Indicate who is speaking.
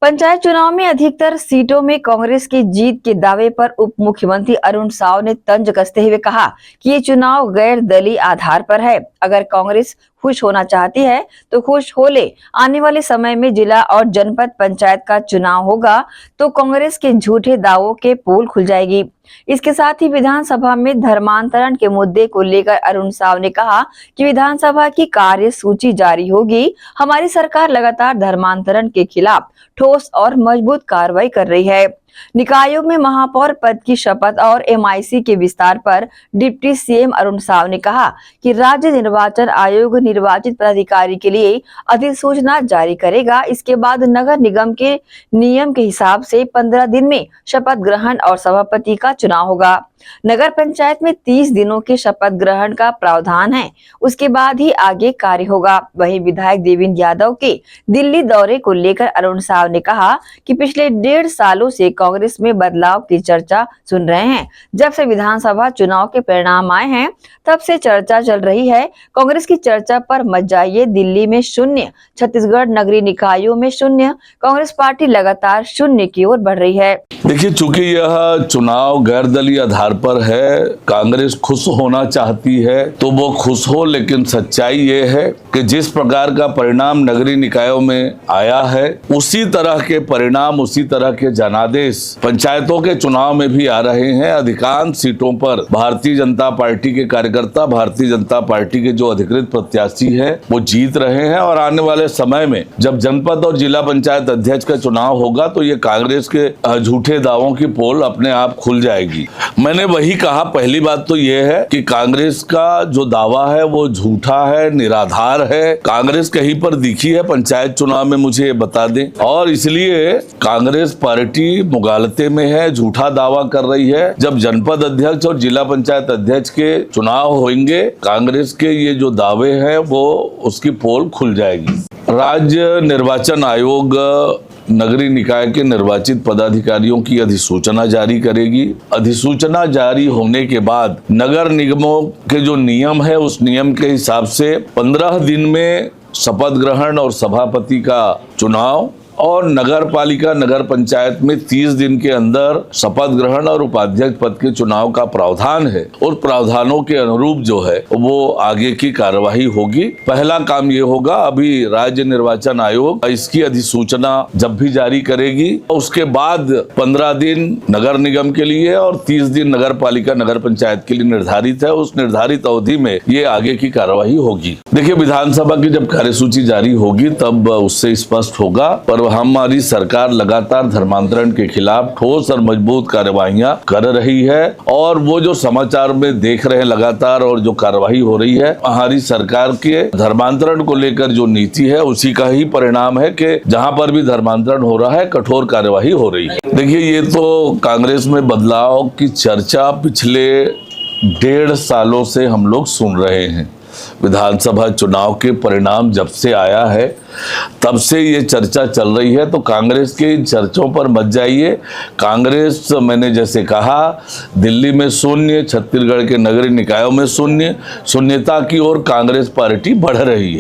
Speaker 1: पंचायत चुनाव में अधिकतर सीटों में कांग्रेस की जीत के दावे पर उप मुख्यमंत्री अरुण साव ने तंज कसते हुए कहा कि ये चुनाव गैर दलीय आधार पर है। अगर कांग्रेस खुश होना चाहती है तो खुश हो ले। आने वाले समय में जिला और जनपद पंचायत का चुनाव होगा तो कांग्रेस के झूठे दावों के पोल खुल जाएगी। इसके साथ ही विधानसभा में धर्मांतरण के मुद्दे को लेकर अरुण साव ने कहा कि विधानसभा की कार्य सूची जारी होगी। हमारी सरकार लगातार धर्मांतरण के खिलाफ ठोस और मजबूत कार्रवाई कर रही है। निकायों में महापौर पद की शपथ और एमआईसी के विस्तार पर डिप्टी सीएम अरुण साव ने कहा कि राज्य निर्वाचन आयोग निर्वाचित पदाधिकारी के लिए अधिसूचना जारी करेगा। इसके बाद नगर निगम के नियम के हिसाब से 15 दिन में शपथ ग्रहण और सभापति का चुनाव होगा। नगर पंचायत में 30 दिनों के शपथ ग्रहण का प्रावधान है, उसके बाद ही आगे कार्य होगा। वहीं विधायक देवेंद्र यादव के दिल्ली दौरे को लेकर अरुण साव ने कहा कि पिछले 1.5 सालों से कांग्रेस में बदलाव की चर्चा सुन रहे हैं। जब से विधानसभा चुनाव के परिणाम आए हैं तब से चर्चा चल रही है। कांग्रेस की चर्चा पर मत जाइए। दिल्ली में 0, छत्तीसगढ़ नगरीय निकायों में 0, कांग्रेस पार्टी लगातार 0 की ओर बढ़ रही है।
Speaker 2: देखिए, चूंकि यह चुनाव गैर दलीय आधार पर है, कांग्रेस खुश होना चाहती है तो वो खुश हो, लेकिन सच्चाई ये है कि जिस प्रकार का परिणाम नगरीय निकायों में आया है उसी तरह के परिणाम, उसी तरह के जनादेश पंचायतों के चुनाव में भी आ रहे हैं। अधिकांश सीटों पर भारतीय जनता पार्टी के कार्यकर्ता, भारतीय जनता पार्टी के जो अधिकृत प्रत्याशी है वो जीत रहे हैं और आने वाले समय में जब जनपद और जिला पंचायत अध्यक्ष का चुनाव होगा तो ये कांग्रेस के झूठे दावों की पोल अपने आप खुल जाएगी। मैंने वही कहा, पहली बात तो ये है कि कांग्रेस का जो दावा है वो झूठा है, निराधार है। कांग्रेस कहीं पर दिखी है पंचायत चुनाव में, मुझे ये बता दें। और इसलिए कांग्रेस पार्टी मुगालते में है, झूठा दावा कर रही है। जब जनपद अध्यक्ष और जिला पंचायत अध्यक्ष के चुनाव होंगे, कांग्रेस के ये जो दावे हैं वो उसकी पोल खुल जाएगी। राज्य निर्वाचन आयोग नगरीय निकाय के निर्वाचित पदाधिकारियों की अधिसूचना जारी करेगी। अधिसूचना जारी होने के बाद नगर निगमों के जो नियम है उस नियम के हिसाब से 15 दिन में शपथ ग्रहण और सभापति का चुनाव और नगर पालिका नगर पंचायत में 30 दिन के अंदर शपथ ग्रहण और उपाध्यक्ष पद के चुनाव का प्रावधान है। और प्रावधानों के अनुरूप जो है वो आगे की कार्यवाही होगी। पहला काम ये होगा, अभी राज्य निर्वाचन आयोग इसकी अधिसूचना जब भी जारी करेगी उसके बाद 15 दिन नगर निगम के लिए और 30 दिन नगर पालिका नगर पंचायत के लिए निर्धारित है। उस निर्धारित अवधि में ये आगे की कार्यवाही होगी। देखिए, विधानसभा की जब कार्यसूची जारी होगी तब उससे स्पष्ट होगा, पर हमारी सरकार लगातार धर्मांतरण के खिलाफ ठोस और मजबूत कार्यवाहियां कर रही है। और वो जो समाचार में देख रहे हैं लगातार और जो कार्यवाही हो रही है, हमारी सरकार के धर्मांतरण को लेकर जो नीति है उसी का ही परिणाम है कि जहां पर भी धर्मांतरण हो रहा है कठोर कार्यवाही हो रही है। देखिए, ये तो कांग्रेस में बदलाव की चर्चा पिछले 1.5 सालों से हम लोग सुन रहे हैं। विधानसभा चुनाव के परिणाम जब से आया है तब से ये चर्चा चल रही है, तो कांग्रेस के इन चर्चों पर मत जाइए। कांग्रेस, मैंने जैसे कहा, दिल्ली में 0, छत्तीसगढ़ के नगरीय निकायों में 0, शून्यता की ओर कांग्रेस पार्टी बढ़ रही है।